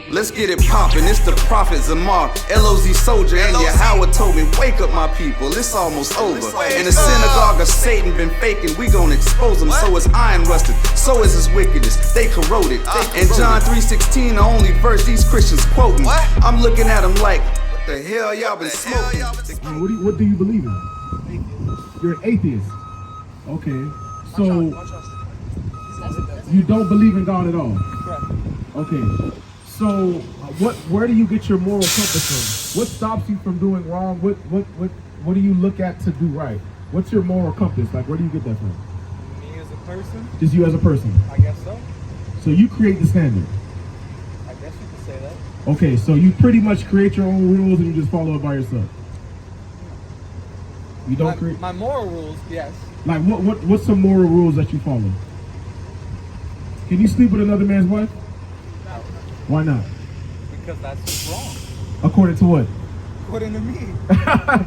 Let's get it poppin', it's the Prophet Zamar, LOZ soldier, and Yahweh told me, wake up my people, it's almost over. In the synagogue of Satan been faking, we gon' expose them. So is iron rusted, so is his wickedness, they corroded. In John 3:16, the only verse these Christians quoting. I'm looking at them like, what the hell y'all been smoking? What do you believe in? You're an atheist. Okay, so you don't believe in God at all? Correct. Okay. So, where do you get your moral compass from? What stops you from doing wrong? What do you look at to do right? What's your moral compass? Like, where do you get that from? Me as a person? Just you as a person. I guess so. So you create the standard. I guess you could say that. Okay, so you pretty much create your own rules and you just follow it by yourself. You don't create my moral rules, yes. Like what's some moral rules that you follow? Can you sleep with another man's wife? No. Why not? Because that's just wrong. According to what? According to me.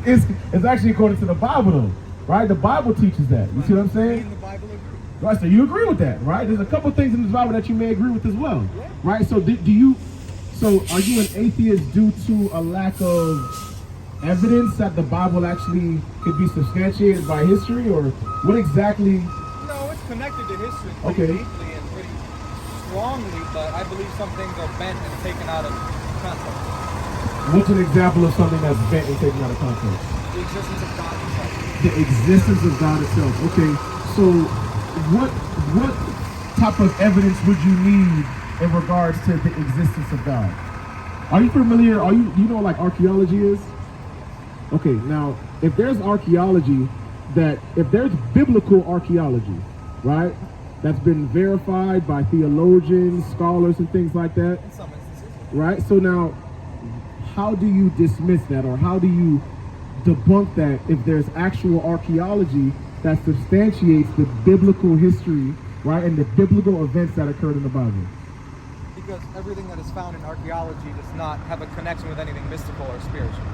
it's actually according to the Bible though, right? The Bible teaches that. You see what I'm saying? Me and the Bible agree. Right, so you agree with that, right? There's a couple things in the Bible that you may agree with as well, right? So so are you an atheist due to a lack of evidence that the Bible actually could be substantiated by history, or what exactly? No, it's connected to history pretty deeply and pretty strongly, but I believe some things are bent and taken out of context. What's an example of something that's bent and taken out of context? The existence of God himself. The existence of God itself. Okay, so what type of evidence would you need in regards to the existence of God? Are you familiar? You know what like archaeology is? Okay, now if there's archaeology, if there's biblical archaeology, right, that's been verified by theologians, scholars, and things like that, In some instances. right? So now, how do you dismiss that, or how do you debunk that if there's actual archaeology that substantiates the biblical history, right, and the biblical events that occurred in the Bible? Because everything that is found in archaeology does not have a connection with anything mystical or spiritual.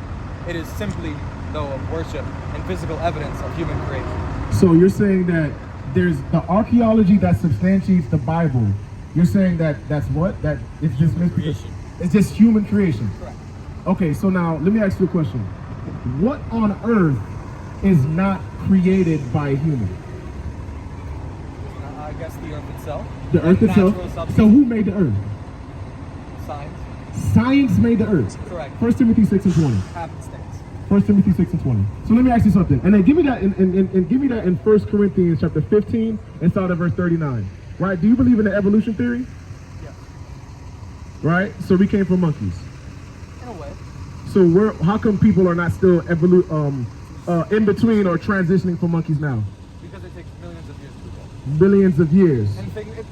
It is simply, though, of worship and physical evidence of human creation. So you're saying that there's the archaeology that substantiates the Bible. You're saying that's what? That it's just mystical. It's just human creation. Correct. Okay, so now let me ask you a question. What on earth is not created by a human? I guess the earth itself. The earth itself? So who made the earth? Science. Science made the earth. Correct. 1 Timothy 6:20. Happenstance. 1 Timothy 6:20. So let me ask you something. And then give me that and give me that in 1 Corinthians chapter 15 and start at verse 39. Right? Do you believe in the evolution theory? Yes. Right? So we came from monkeys. In a way. So how come people are not still in between or transitioning from monkeys now? Because it takes millions of years to do that. Billions of years. And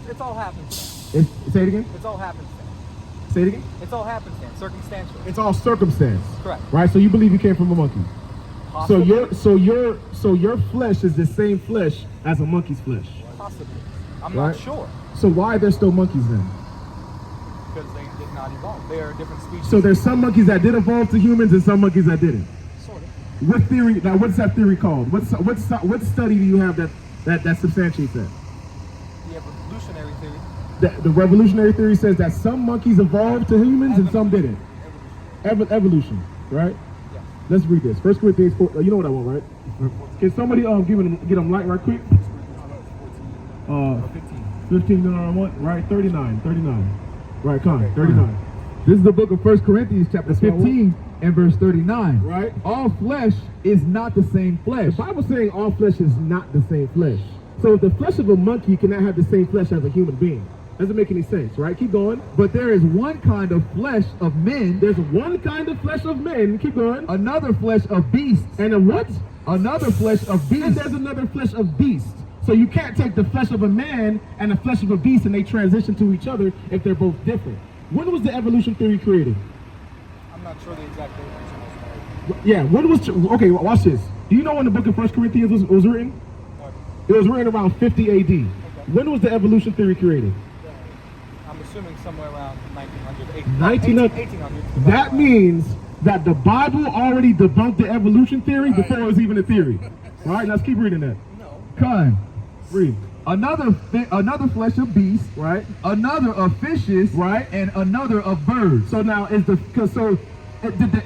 it's all happenstance. Say it again? It's all happenstance. Say it again? It's all happenstance, circumstantial. It's all circumstance. Correct. Right? So you believe you came from a monkey. Possibly. So your flesh is the same flesh as a monkey's flesh. Possibly. I'm Right? not sure. So why are there still monkeys then? Because they did not evolve. They are a different species. So there's some monkeys that did evolve to humans and some monkeys that didn't. Sort of. What theory? Now, what's that theory called? What study do you have that substantiates that? The evolutionary theory. The revolutionary theory says that some monkeys evolved to humans and some didn't. Evolution, right? Yeah. Let's read this. 1 Corinthians 4. You know what I want, right? Can somebody get them light right quick? 15. You know what I want? Right? 39. Right, come on. 39. This is the book of 1 Corinthians chapter 15 and verse 39. Right? All flesh is not the same flesh. The Bible's saying all flesh is not the same flesh. So if the flesh of a monkey cannot have the same flesh as a human being, doesn't make any sense, right? Keep going. But there is one kind of flesh of men. There's one kind of flesh of men. Keep going. Another flesh of beasts. And a what? Another flesh of beasts. And there's another flesh of beasts. So you can't take the flesh of a man and the flesh of a beast and they transition to each other if they're both different. When was the evolution theory created? I'm not sure the exact date. Yeah, when was... Okay, watch this. Do you know when the book of 1 Corinthians was written? What? It was written around 50 AD. Okay. When was the evolution theory created? I'm assuming somewhere around 1900. 1800. That means that the Bible already debunked the evolution theory before it was even a theory. All right, let's keep reading that. No. Kind. Read. another flesh of beasts, right, another of fishes, right, and another of birds. So now did the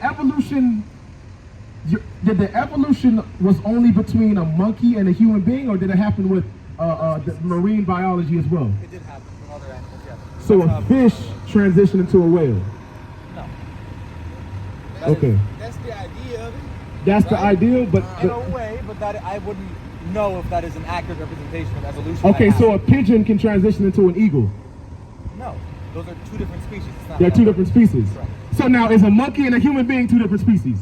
evolution was only between a monkey and a human being, or did it happen with the marine biology as well? It did happen from other animals, yes. So a fish transitioned into a whale. No. Okay. That's the idea of it. That's the ideal, but In a way, but that I wouldn't know if that is an accurate representation of evolution. okay, that so a happened. pigeon can transition into an eagle. No, those are two different species. It's not They're two different species. Right. So now is a monkey and a human being two different species?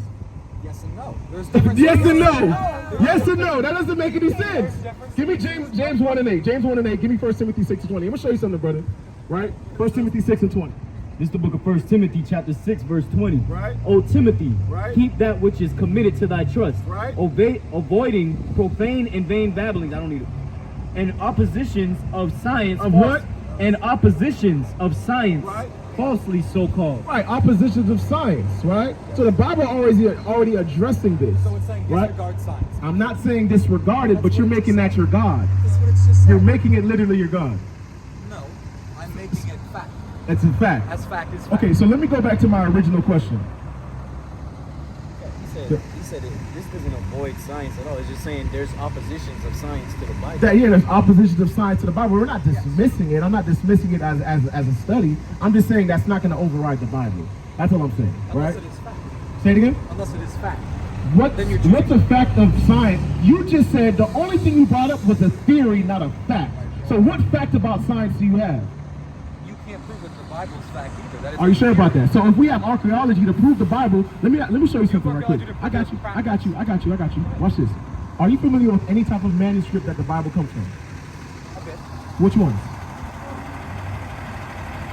Yes and no. There's different Yes species. and no. Yes and no. That doesn't make any sense. different Give me James 1:8. James 1:8. Give me 1 Timothy 6:20. I'm gonna show you something, brother. Right? 1 Timothy 6:20. This is the book of 1 Timothy chapter 6 verse 20. Right. O Timothy, Right. keep that which is committed to thy trust, Right. avoiding profane and vain babblings. I don't need it. And oppositions of science. Of what? And oppositions of science, Right. falsely so called. Right. Oppositions of science. Right. So the Bible already addressing this. So it's saying right. disregard science. I'm not saying disregard it, but you're making that your God. That's what it's just You're saying. making it literally your God. No, I'm making it fact. That's a fact. As fact is fact. Okay, so let me go back to my original question. He said this doesn't avoid science at all. It's just saying there's oppositions of science to the Bible. There's oppositions of science to the Bible. We're not dismissing it. I'm not dismissing it as a study. I'm just saying that's not going to override the Bible. That's all I'm saying, right? Unless it is fact. Say it again. Unless it is fact. What's a fact of science? You just said the only thing you brought up was a theory, not a fact. So what fact about science do you have? You can't prove that the Bible's fact either. That is Are you sure about that? So if we have archaeology to prove the Bible, let me show you something right quick. archaeology to I got you. prove I got you. I got you. I got you. Watch this. Are you familiar with any type of manuscript that the Bible comes from? A bit. Which ones?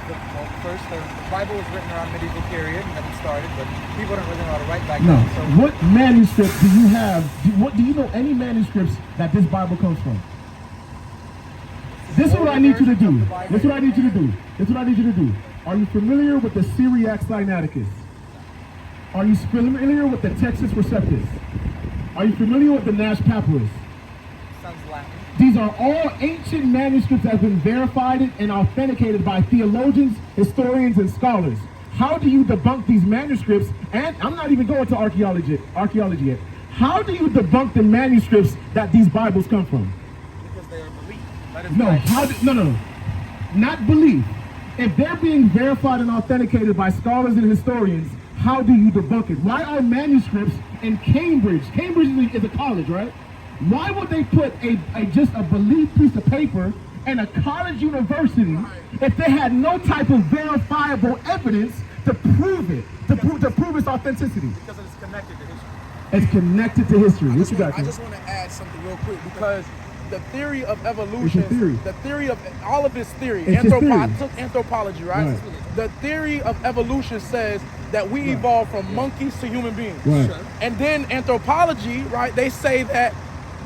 Well, first, the Bible was written around medieval period and then it started, but people don't really know how to write back No. then. So What manuscript do you have? Do you know any manuscripts that this Bible comes from? This is what I need you to do. This is what I need you to do. This is what I need you to do. Are you familiar with the Syriac Sinaiticus? Are you familiar with the Textus Receptus? Are you familiar with the Nash Papyrus? sounds Latin. These are all ancient manuscripts that have been verified and authenticated by theologians, historians, and scholars. How do you debunk these manuscripts? And I'm not even going to archaeology yet. How do you debunk the manuscripts that these Bibles come from? Because they are believed. That is No, right. no. Not belief. If they're being verified and authenticated by scholars and historians, how do you debunk it? Why are manuscripts in Cambridge? Cambridge is a college, right? Why would they put just a belief piece of paper in a college university if they had no type of verifiable evidence to prove it, to prove its authenticity? Because it is connected to history. It's connected to history. What you got, I Ken? just want to add something real quick because the theory of It's evolution, your theory. the theory of all of this theory, It's your theory. I took anthropology, right? Right. The theory of evolution says that we evolved from monkeys to human beings. Right. And then anthropology, right, they say that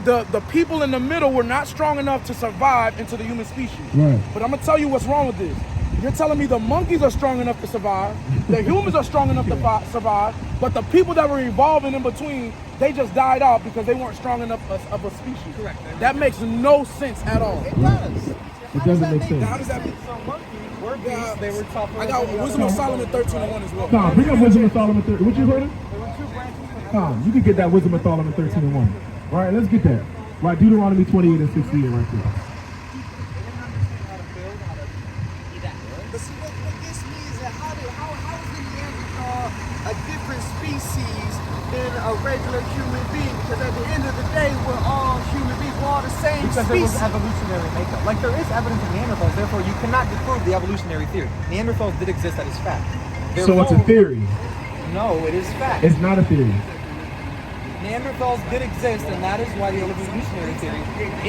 the people in the middle were not strong enough to survive into the human species. Right. But I'm gonna tell you what's wrong with this. You're telling me the monkeys are strong enough to survive, the humans are strong enough to survive, but the people that were evolving in between, they just died out because they weren't strong enough of a species. Correct. That makes no sense at all. It doesn't make sense. How does that make Some monkeys were beasts. They were tougher. I got than the Wisdom other of Solomon 13:1 as well. Tom, bring up Wisdom of Solomon 13. What you heard? There were two branches. Tom, you can get that Wisdom of Solomon 13:1. All right, let's get that. Right, Deuteronomy 28 and 68 right there. But see, what this means is how is the Neanderthal a different species than a regular human being? Because at the end of the day, we're all human beings. We're all the same Because there was species. evolutionary makeup. Like there is evidence of Neanderthals, therefore you cannot disprove the evolutionary theory. Neanderthals did exist, that is fact. So it's a theory. No, it is fact. It's not a theory. Neanderthals did exist, and that is why the evolutionary theory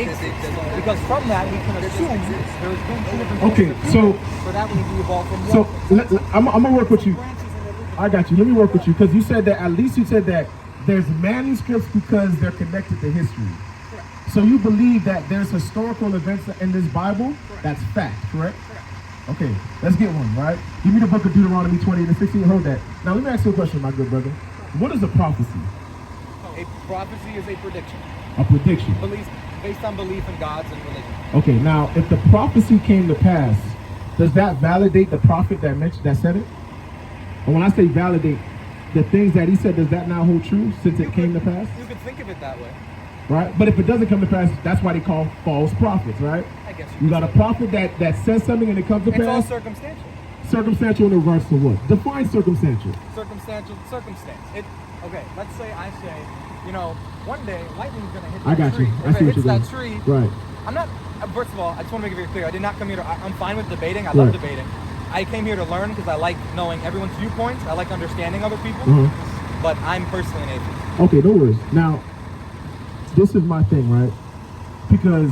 exists. Because from that, we can assume there's been two different Okay, types of so- people. For that, we need to evolve from So one. I'm gonna work with you. Branches and everything. I got you. Let me work with you because you said that at least you said that there's manuscripts because they're connected to history. So you believe that there's historical events in this Bible that's fact, correct? Okay, let's get one, right? Give me the book of Deuteronomy 28 and 16. Hold that. Now let me ask you a question, my good brother. What is a prophecy? A prophecy is a prediction. A prediction. Beliefs. based on belief in gods and religion. Okay, now if the prophecy came to pass, does that validate the prophet that said it? And when I say validate, the things that he said, does that now hold true since it came to pass? You could think of it that way. Right? But if it doesn't come to pass, that's why they call false prophets, right? I guess You got a prophet that says something and it comes to It's all pass. circumstantial. Circumstantial in regards to what? Define circumstantial. Circumstantial circumstance. Okay, let's say I say, you know, one day lightning's gonna hit I that got tree. you. I If see it what hits you're that doing. tree, Right. I'm not. First of all, I just want to make it very clear. I did not come here to. I'm fine with debating. I love Right. debating. I came here to learn because I like knowing everyone's viewpoints. I like understanding other people. But I'm personally an atheist. Okay, no worries. Now, this is my thing, right? Because,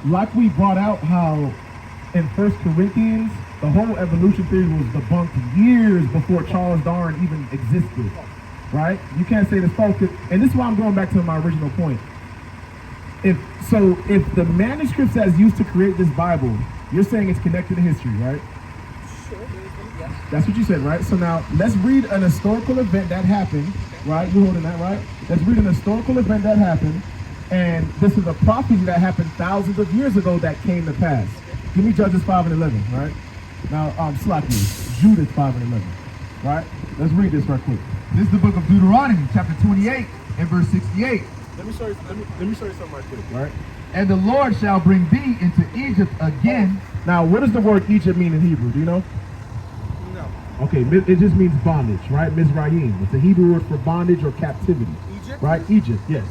like we brought out how in 1 Corinthians, the whole evolution theory was debunked years before Charles Darwin even existed, right? You can't say this false, and this is why I'm going back to my original point. If the manuscripts that's used to create this Bible, you're saying it's connected to history, right? That's what you said, right? So now let's read an historical event that happened, right? You holding that, right? Let's read an historical event that happened, and this is a prophecy that happened thousands of years ago that came to pass. Give me Judges 5 and 11, right? Now, slack me. Judith 5 and 11, right? Let's read this right quick. This is the book of Deuteronomy, chapter 28 and verse 68. Let me show you something right quick, right? And the Lord shall bring thee into Egypt again. Now, what does the word Egypt mean in Hebrew? Do you know? No. Okay, it just means bondage, right? Mizrayim. It's a Hebrew word for bondage or captivity. Egypt? Right? Egypt, yes.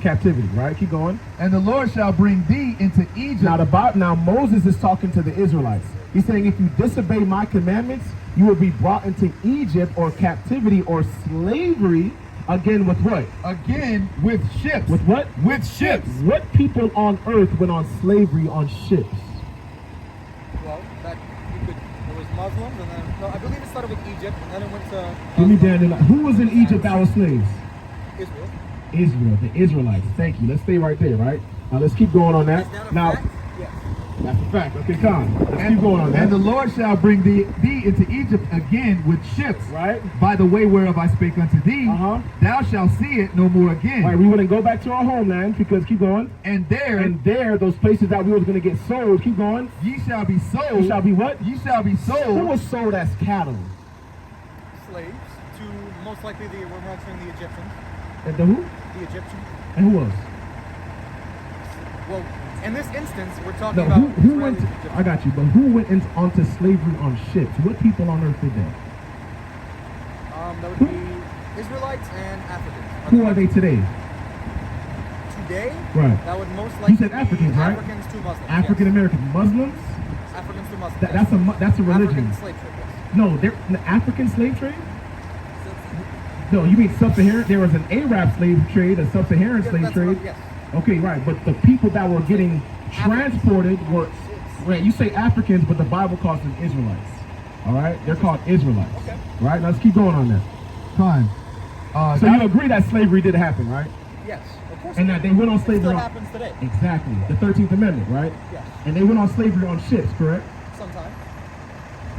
Captivity, right? Keep going. And the Lord shall bring thee into Egypt. Now Moses is talking to the Israelites. He's saying, if you disobey my commandments, you will be brought into Egypt or captivity or slavery. Again, with what? Again, with ships. With what? With ships. What people on earth went on slavery on ships? Well, it was Muslims, and then no, I believe it started with Egypt, and then it went to. Give me Daniel. Who was in Egypt that was slaves? Israel. Israel, the Israelites. Thank you. Let's stay right there, right? Now let's keep going on that. Is that a Now, fact? Yes. that's a fact. Okay, come. Let's keep going on that. And the Lord shall bring thee into Egypt again with ships. Right. By the way whereof I spake unto thee, thou shalt see it no more again. Right, we want to go back to our homeland because keep going. And there, those places that we was going to get sold. Keep going. ye shall be sold. You shall be what? Ye shall be sold. Who was sold as cattle? Slaves to most likely we're mentioning the Egyptians. And the who? The Egyptians. And who else? Well, in this instance, we're talking No, about who Israelis went? and Egyptians. I got you. But who went onto slavery on ships? What people on earth did that? That would be Israelites and Africans. Who are they today? Today? Right. That would most likely You said Africans, be right? Africans to Muslims. African Americans, Muslims. Yes. Africans to Muslims. That's a religion. African slave trade, yes. No, they're the African slave trade. No, you mean sub-Saharan? There was an Arab slave trade, a sub-Saharan Yes, slave that's trade. what- yes. Okay, right. But the people that were getting transported were, right, you say Africans, but the Bible calls them Israelites. All right? They're called Israelites. Okay. Right? Now let's keep going on that. Fine. So you agree that slavery did happen, right? Yes, of course. And that they went on it slavery still on... happens today. Exactly. The 13th Amendment, right? Yes. And they went on slavery on ships, correct? Sometimes.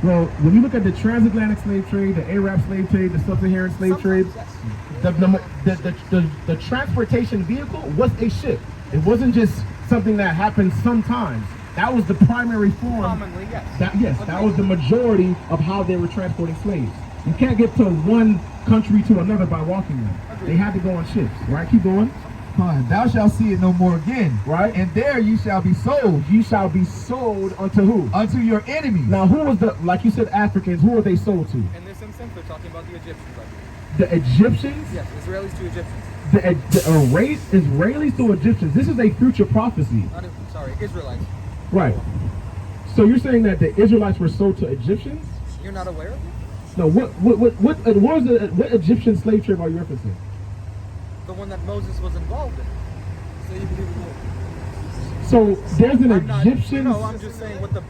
Well, when you look at the transatlantic slave trade, the Arab slave trade, the sub-Saharan slave trade, Sometimes, yes. the transportation vehicle was a ship. It wasn't just something that happened sometimes. That was the primary form. Commonly, yes. That was the majority of how they were transporting slaves. You can't get to one country to another by walking them. They had to go on ships, right? Keep going. Fine. Thou shalt see it no more again. Right. And there ye shall be sold. You shall be sold unto who? Unto your enemies. Now, who was like you said, Africans, who were they sold to? In this instance, they're talking about the Egyptians, I believe. The Egyptians? Yes, Israelis to Egyptians. The Israelis to Egyptians. This is a future prophecy. Sorry, Israelites. Right. So you're saying that the Israelites were sold to Egyptians? You're not aware of it? No. What Egyptian slave trade are you referencing? The one that Moses was involved in. So you believe in it? So there's an I'm not, Egyptian. No, I'm just saying what the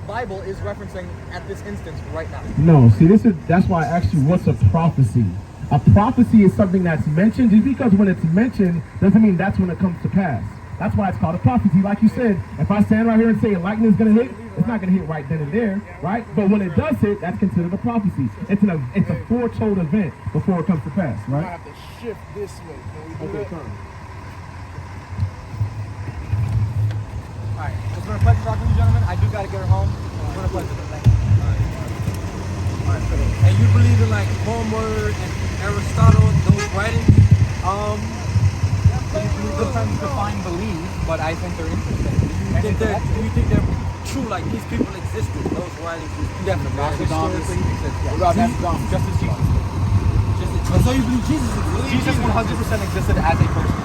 Bible is referencing at this instance right now. No. See, that's why I asked you what's a prophecy. A prophecy is something that's mentioned. Just because when it's mentioned doesn't mean that's when it comes to pass. That's why it's called a prophecy. Like you said, if I stand right here and say lightning is going to hit, it's not going to hit right then and there, right? But when it does hit, that's considered a prophecy. It's a foretold event before it comes to pass, I right? have to shift this way. Can we do that? Alright, it's been a pleasure talking to you, gentlemen. I do gotta get her home. It's been a pleasure. Thank you. And you believe in like Homer and Aristotle, those writings? Sometimes define believe, but I think they're interesting. Do you think they're true? Like these people existed, those writings? Definitely. Historically exist. What about that dumb? Just as Jesus did. So you believe Jesus existed? Jesus 100% existed as a person.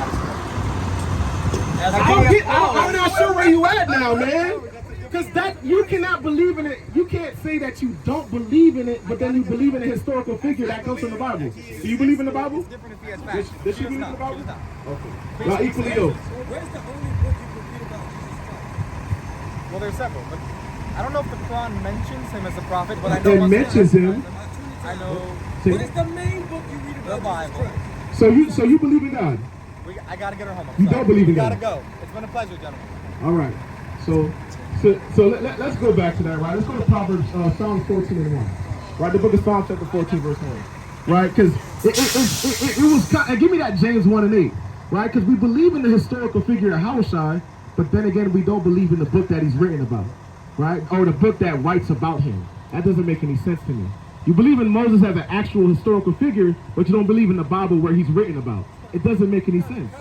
I'm not sure where you at now, man. Because that you cannot believe in it. You can't say that you don't believe in it, but then you believe in a historical figure that comes from the Bible. Do you believe in the Bible? It's different if he has facts. Does she believe in the Bible? She does not. Okay. Well, equally yoked. Where's the only book you can read about Jesus Christ? Well, there's several, but I don't know if the Quran mentions him as a prophet, but I know It mentions him. I know What is the main book you read the about Jesus Bible. Christ? So you believe in God? I gotta get her home. You don't believe in We gotta God? go. It's been a pleasure, gentlemen. All right. So let's go back to that, right? Let's go to Proverbs, Psalm 14 and 1. Right, the book of Psalms chapter 14, verse 1. Right, because it was, give me that James 1 and 8. Right, because we believe in the historical figure of Yahushua, but then again, we don't believe in the book that he's written about. Right, or the book that writes about him. That doesn't make any sense to me. You believe in Moses as an actual historical figure, but you don't believe in the Bible where he's written about. It doesn't make any sense.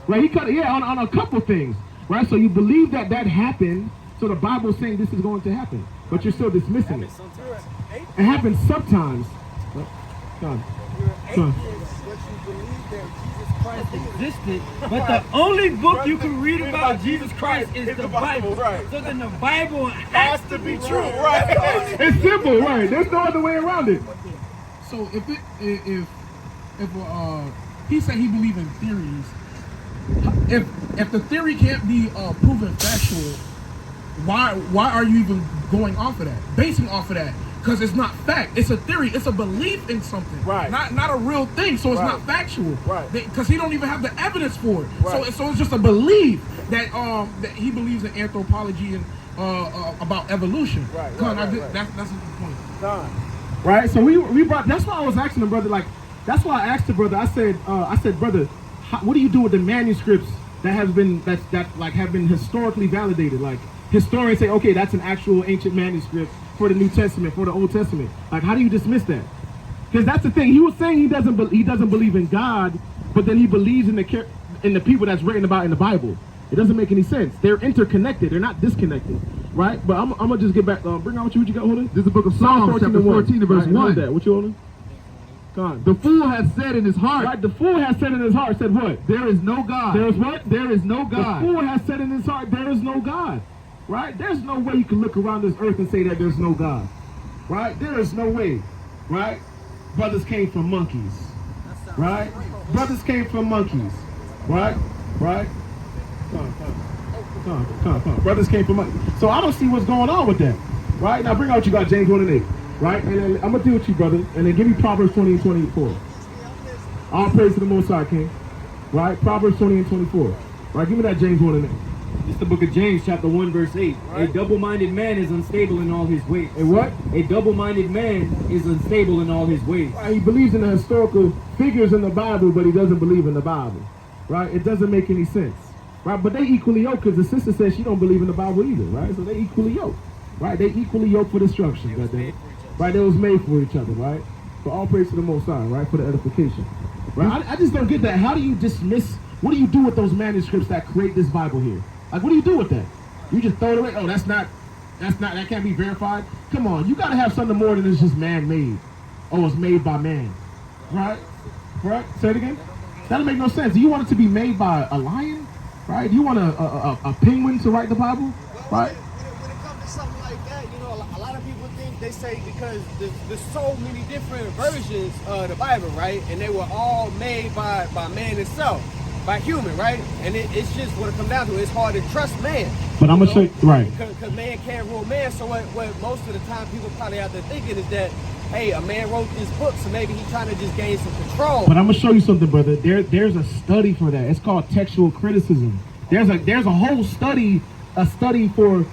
Right, he cut, yeah, on a couple things. Right, so you believe that happened, so the Bible is saying this is going to happen, but you're still dismissing it. It happens sometimes. Come on. Existed, but the only book you can read about Jesus Christ is the Bible. So then the Bible has to be true, right? It's simple, right? There's no other way around it. So if he said he believed in theories, if the theory can't be proven factual, why are you even going off of that, basing off of that? Because it's not fact. It's a theory. It's a belief in something. Right. Not a real thing. So it's not factual. Right. Because he don't even have the evidence for it. Right. So it's just a belief that he believes in anthropology and about evolution. Right. That's the point. Done. Right. So we brought. That's why I was asking the brother. Like, that's why I asked the brother. I said, brother, what do you do with the manuscripts that have been historically validated? Like, historians say, okay, that's an actual ancient manuscript for the New Testament, for the Old Testament. Like, how do you dismiss that? Because that's the thing. He was saying he doesn't believe in God, but then he believes in the people that's written about in the Bible. It doesn't make any sense. They're interconnected. They're not disconnected, right? But I'm gonna just get back. Bring out what you got holding. This is the book of Psalms, chapter 14 and verse 1. That. What you holding? Come on. The fool has said in his heart. Right. The fool has said in his heart. Said what? There is no God. There is what? There is no God. The fool has said in his heart. There is no God. Right? There's no way you can look around this earth and say that there's no God. Right? There is no way. Right? Brothers came from monkeys. Right? Brothers came from monkeys. Right? Right? Come on. Brothers came from monkeys. So I don't see what's going on with that. Right? Now bring out what you got, James 1 and 8. Right? And then I'm going to deal with you, brother. And then give me Proverbs 20 and 24. All praise to the Most High, King. Right? Proverbs 20 and 24. Right? Give me that James 1 and 8. It's the book of James, chapter 1, verse 8. Right. A double-minded man is unstable in all his ways. A what? A double-minded man is unstable in all his ways. Right, he believes in the historical figures in the Bible, but he doesn't believe in the Bible. Right? It doesn't make any sense. Right? But they equally yoked, because the sister says she don't believe in the Bible either. Right? So they equally yoked. Right? They equally yoked for destruction. Right? They was made for each other. Right? For all praise to the Most High. Right? For the edification. Right? I just don't get that. How do you dismiss? What do you do with those manuscripts that create this Bible here? Like, what do you do with that? You just throw it away? Oh, that can't be verified? Come on, you gotta have something more than it's just man-made. Oh, it's made by man. Right? Right? Say it again? That'll make no sense. Do you want it to be made by a lion? Right? Do you want a penguin to write the Bible? Right? When it comes to something like that, you know, a lot of people think, they say, because there's so many different versions of the Bible, right? And they were all made by man himself. By human, right? And it's just what it comes down to. It's hard to trust man. But I'm gonna show you, right? Because man can't rule man. So what most of the time people probably out there thinking is that, hey, a man wrote this book, so maybe he's trying to just gain some control. But I'm gonna show you something, brother. There's a study for that. It's called textual criticism. There's a whole study, for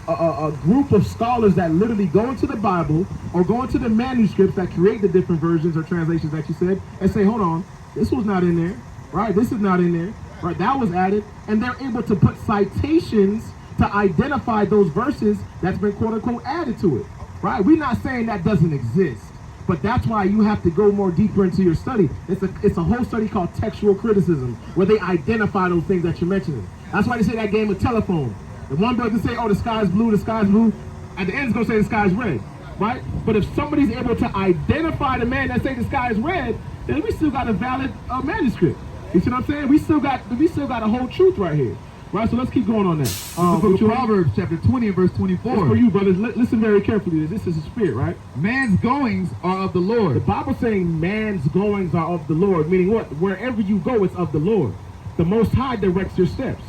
a group of scholars that literally go into the Bible or go into the manuscripts that create the different versions or translations that you said and say, hold on, this was not in there. Right, this is not in there. Right, that was added, and they're able to put citations to identify those verses that's been quote unquote added to it, right? We're not saying that doesn't exist, but that's why you have to go more deeper into your study. It's a whole study called textual criticism, where they identify those things that you're mentioning. That's why they say that game of telephone. The one brother say, oh, the sky's blue, the sky's blue. At the end, it's gonna say the sky's red, right? But if somebody's able to identify the man that say the sky is red, then we still got a valid manuscript. You see what I'm saying? We still got a whole truth right here, right? So let's keep going on that. The book of Proverbs, chapter 20, and verse 24. It's for you, brothers. Listen very carefully. This is a spirit, right? Man's goings are of the The Lord. Bible's saying man's goings are of the Lord, meaning what? Wherever you go, it's of the Lord. The Most High directs your steps,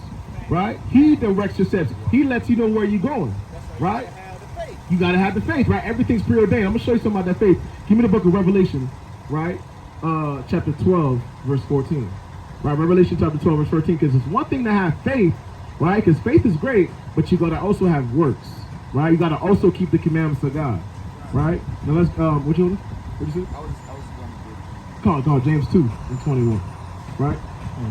right? He directs your steps. He lets you know where you're going, right? You gotta have the faith, right? Everything's preordained. I'm gonna show you something about that faith. Give me the book of Revelation, right? Chapter 12, verse 14. Right, Revelation chapter 12, verse 14, because it's one thing to have faith, right? Because faith is great, but you gotta also have works, right? You gotta also keep the commandments of God, right? Now let's, what you say? Call James 2 and 21, right?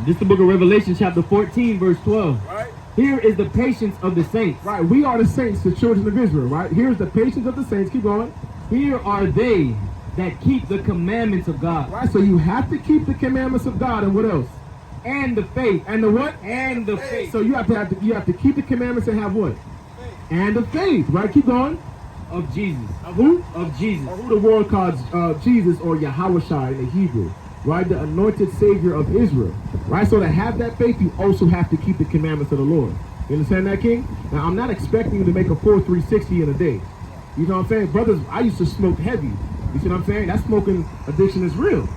This is the book of Revelation, chapter 14, verse 12. Right. Here is the patience of the saints. Right, we are the saints, the children of Israel, right? Here's the patience of the saints. Keep going. Here are they that keep the commandments of God. Right, so you have to keep the commandments of God, and what else? And the faith. And the what? And the faith. So you have to keep the commandments and have what? And the faith, right? Keep going. Of Jesus. Of who? Of Jesus. Or who the world calls Jesus, or Yahawashai in the Hebrew, right? The anointed Savior of Israel, right? So to have that faith, you also have to keep the commandments of the Lord. You understand that, King? Now, I'm not expecting you to make a full 360 in a day. You know what I'm saying? Brothers, I used to smoke heavy. You see what I'm saying? That smoking addiction is real.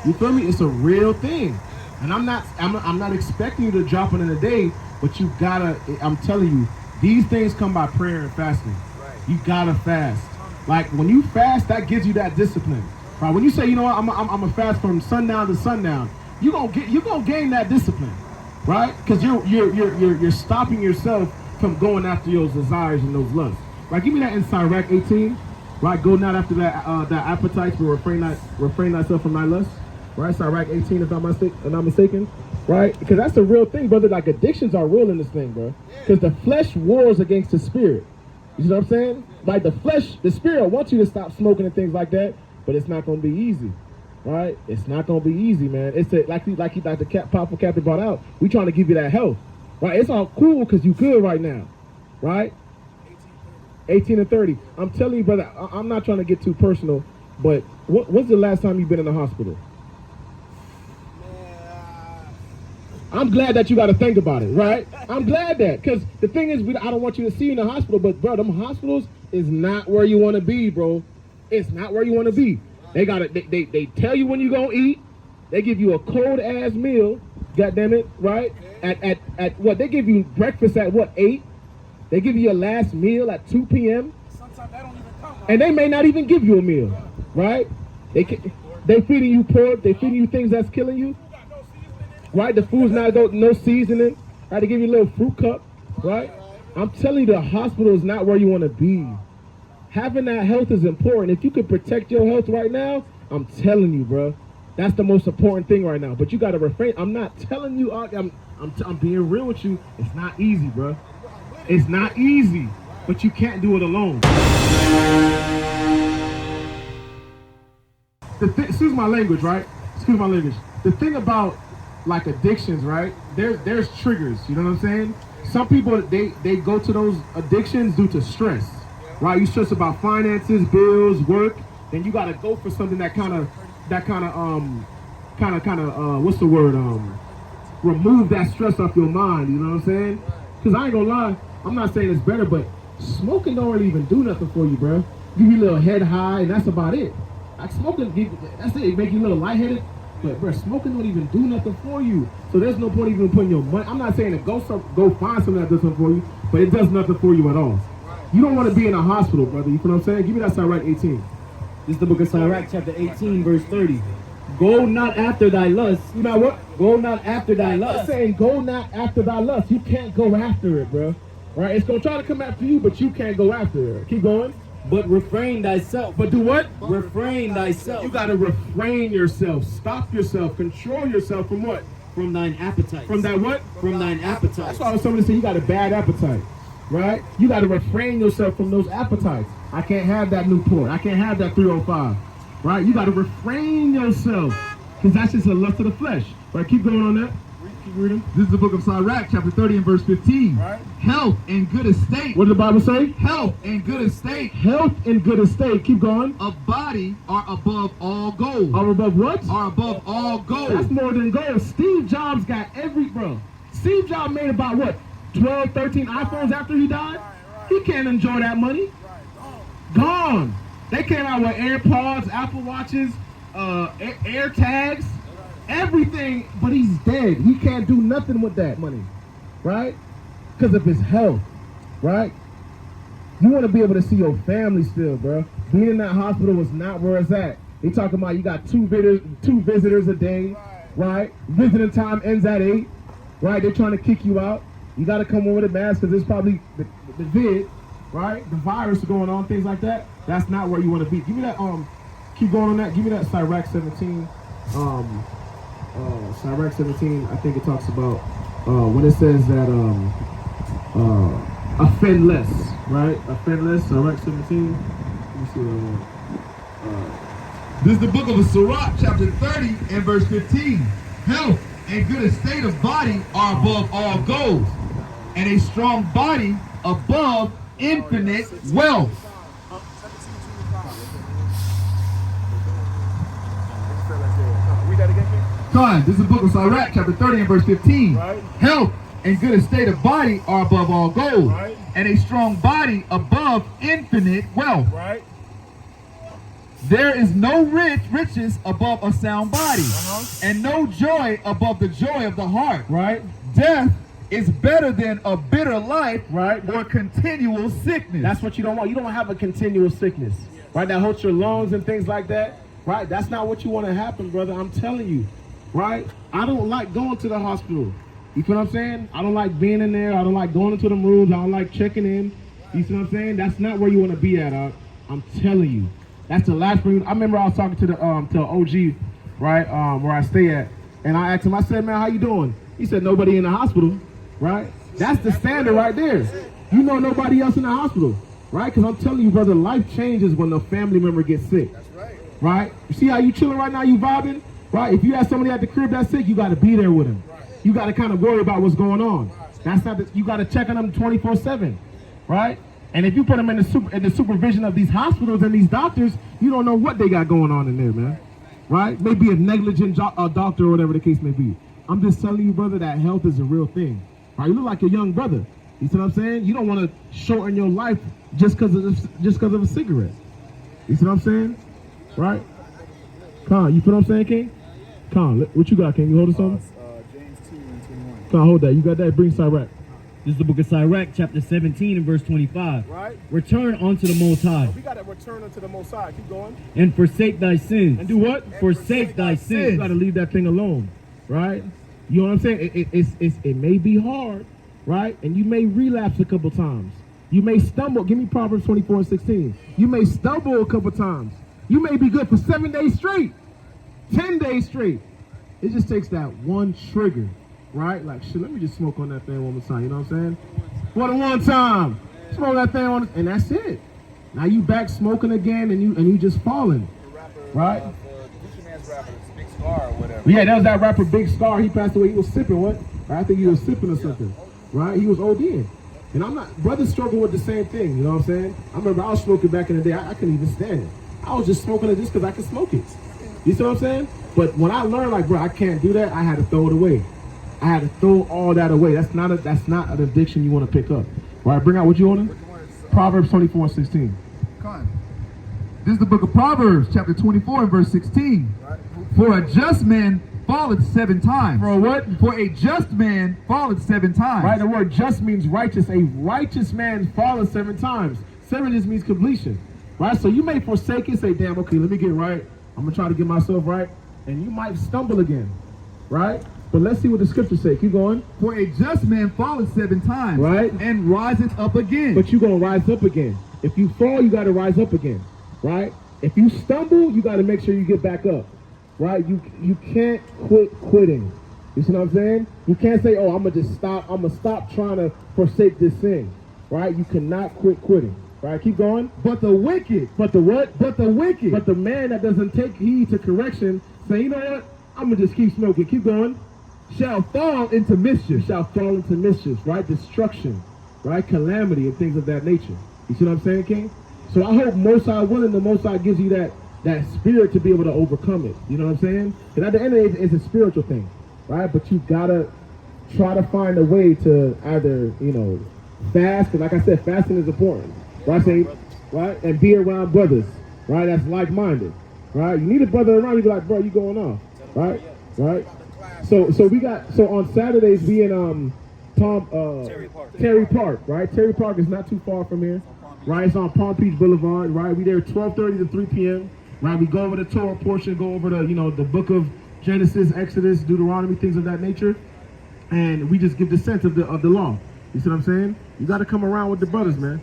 You feel me? It's a real thing. And I'm not expecting you to drop it in a day, but you gotta, I'm telling you, these things come by prayer and fasting. You gotta fast. Like when you fast, that gives you that discipline. Right? When you say, you know what, I'm a fast from sundown to sundown, you're gonna gain that discipline, right? Because you're stopping yourself from going after those desires and those lusts. Right? Give me that in Sirach 18. Right? Go not after that appetites, but refrain thyself from thy lust. Right? Sirach 18, if I'm not mistaken. Right? Because that's the real thing, brother. Like addictions are real in this thing, bro. Because the flesh wars against the spirit. You see what I'm saying? Like the spirit wants you to stop smoking and things like that, but it's not gonna be easy. Right? It's not gonna be easy, man. It's like the powerful captain brought out. We trying to give you that health. Right? It's all cool because you good right now. Right? 18 and 30. I'm telling you, brother, I'm not trying to get too personal, but when's the last time you've been in the hospital? I'm glad that you got to think about it, right? I'm glad that, because the thing is, I don't want you to see you in the hospital, but bro, them hospitals is not where you want to be, bro. It's not where you want to be. They tell you when you gonna eat. They give you a cold ass meal, goddamn it, right? At what? They give you breakfast at what, 8? They give you your last meal at 2 p.m. Sometimes that don't even come. And they may not even give you a meal, right? They feeding you pork. They feeding you things that's killing you, right? The food's not no seasoning. Right? They give you a little fruit cup, right? I'm telling you, the hospital is not where you want to be. Having that health is important. If you could protect your health right now, I'm telling you, bro, that's the most important thing right now. But you got to refrain. I'm not telling you. I'm being real with you. It's not easy, bro. It's not easy, but you can't do it alone. Excuse my language, right? Excuse my language. The thing about like addictions, right? There's triggers. You know what I'm saying? Some people they go to those addictions due to stress, right? You stress about finances, bills, work, then you gotta go for something that kind of what's the word? Remove that stress off your mind. You know what I'm saying? Because I ain't gonna lie. I'm not saying it's better, but smoking don't really even do nothing for you, bro. Give you a little head high, and that's about it. Like smoking, that's it. It make you a little lightheaded, but bro, smoking don't even do nothing for you. So there's no point even putting your money. I'm not saying to go find something that does something for you, but it does nothing for you at all. You don't want to be in a hospital, brother. You know what I'm saying? Give me that Sirach 18. This is the book of Sirach, chapter 18, verse 30. Go not after thy lust. You know what? Go not after thy lust. I'm saying go not after thy lust. You can't go after it, bro. Right? It's gonna try to come after you, but you can't go after it. Keep going. But refrain thyself. But do what? Refrain thyself. You gotta refrain yourself. Stop yourself. Control yourself from what? From thine appetite. From that what? From thine appetite. That's why I was somebody say you got a bad appetite. right? You got to refrain yourself from those appetites. I can't have that Newport. I can't have that 305, right? You got to refrain yourself because that's just a lust of the flesh. Right, keep going on that. Keep reading. This is the book of Sirach, chapter 30 and verse 15. Right. Health and good estate. What did the Bible say? Health and good estate Health and good estate. Keep going. of body are above all gold. Are above what? Are above all gold. That's more than gold. Steve Jobs got every, bro. Steve Jobs made about what? 12, 13 iPhones after he died? He can't enjoy that money. Gone. They came out with AirPods, Apple Watches, Air Tags, everything, but he's dead. He can't do nothing with that money, right? Because of his health, right? You want to be able to see your family still, bro. Being in that hospital was not where it's at. They talking about you got two visitors a day, right? Visiting time ends at 8, right? They're trying to kick you out. You got to come over with a mask because there's probably the vid, right? The virus going on, things like that. That's not where you want to be. Give me that, keep going on that. Give me that Sirach 17. Sirach 17, I think it talks about when it says that offend less, right? Offend less, Sirach 17. Let me see. This is the book of Sirach, chapter 30 and verse 15. Health and good estate of body are above all gold, and a strong body above infinite wealth. Read that again, King. Come on, this is the book of Sirach, chapter 30 and verse 15. Right. Health and good estate of body are above all gold, Right. and a strong body above infinite wealth. Right. There is no riches above a sound body, and no joy above the joy of the heart. Right. Death is better than a bitter life, Right. or continual sickness. That's what you don't want. You don't want to have a continual sickness, right? That hurts your lungs and things like that, right? That's not what you want to happen, brother. I'm telling you, right? I don't like going to the hospital. You feel what I'm saying? I don't like being in there. I don't like going into them rooms. I don't like checking in. You see what I'm saying? That's not where you want to be at. I'm telling you. That's the last thing. I remember I was talking to the OG, right, where I stay at, and I asked him. I said, "Man, how you doing?" He said, "Nobody in the hospital." Right? That's the standard right there. You know nobody else in the hospital, right? Because I'm telling you, brother, life changes when a family member gets sick. That's right. Right? You see how you chilling right now? You vibing, right? If you have somebody at the crib that's sick, you got to be there with them. Right. You got to kind of worry about what's going on. That's not. You got to check on them 24/7, right? And if you put them in the supervision of these hospitals and these doctors, you don't know what they got going on in there, man. Right? Maybe a negligent doctor or whatever the case may be. I'm just telling you, brother, that health is a real thing. Right? You look like a young brother. You see what I'm saying? You don't want to shorten your life just because of a cigarette. You see what I'm saying? Right? Con, you feel what I'm saying, King? Con, what you got, King? You hold us on? James 2:21. Con, hold that. You got that? Bring Sirach. This is the book of Sirach, chapter 17 and verse 25. Right? Return unto the Most High, We got to return unto the Most High. Keep going. and forsake thy sins. And do what? Forsake thy You sins. got to leave that thing alone. Right? You know what I'm saying? It may be hard, right? And you may relapse a couple times. You may stumble. Give me Proverbs 24:16. You may stumble a couple times. You may be good for 7 days straight, 10 days straight. It just takes that one trigger, right? Like, shit, let me just smoke on that thing one more time. You know what I'm saying? What one time. Smoke that thing on, and that's it. Now you back smoking again, and you just falling, right? Big Scar or whatever. Yeah, that was that rapper Big Scar. He passed away. He was sipping what? I think he was sipping or something, right? He was ODing. And I'm not, brothers struggle with the same thing, you know what I'm saying? I remember I was smoking back in the day. I couldn't even stand it. I was just smoking it just because I could smoke it. You see what I'm saying? But when I learned, like, bro, I can't do that, I had to throw it away. I had to throw all that away. That's not an addiction you want to pick up. All right, bring out what you want. Proverbs 24:16. Come on. This is the book of Proverbs, chapter 24 and verse 16. For a just man falleth 7 times. For a what? For a just man falleth 7 times. Right, the word just means righteous. A righteous man falleth 7 times. 7 just means completion. Right? So you may forsake it, say, damn, okay, let me get right. I'm going to try to get myself right. And you might stumble again. Right? But let's see what the scriptures say. Keep going. For a just man falleth 7 times. Right? And riseth up again. But you're going to rise up again. If you fall, you got to rise up again. Right? If you stumble, you got to make sure you get back up. Right? You can't quit quitting. You see what I'm saying? You can't say, oh, I'm going to just stop. I'm going to stop trying to forsake this thing. right? You cannot quit quitting, right? Keep going. But the wicked. But the what? But the wicked. But the man that doesn't take heed to correction, say, you know what? I'm going to just keep smoking. Keep going. Shall fall into mischief. Shall fall into mischief, right? Destruction, right? Calamity and things of that nature. You see what I'm saying, King? So I hope Most High willing, the Most High gives you that spirit to be able to overcome it. You know what I'm saying? Because at the end of the day, it's a spiritual thing, right? But you gotta try to find a way to either, you know, fast, because like I said, fasting is important, right? Right? And be around brothers, right? That's like-minded, right? You need a brother around you, be like, bro, you going off, right? Right? So on Saturdays we in Terry Park, right? Terry Park is not too far from here, right? It's on Palm Beach Boulevard, right? We there 12:30 to 3 p.m. Right? We go over the Torah portion, go over the, you know, the book of Genesis, Exodus, Deuteronomy, things of that nature, and we just give the sense of the law. You see what I'm saying? You got to come around with the brothers, man.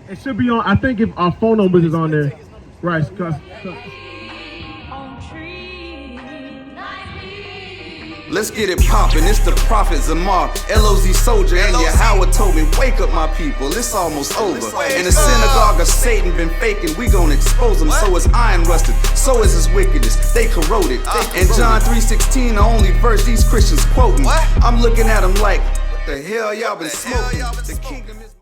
It should be on. I think if our phone numbers is on there, right? Let's get it poppin', it's the Prophet Zamar, LOZ Soldier, and Yahweh told me, wake up my people, it's almost over. In the synagogue of Satan been faking, we gon' expose them. So is iron rusted, so is his wickedness, they corroded. And John 3:16, the only verse these Christians quoting. I'm looking at them like, what the hell y'all been smoking? The kingdom is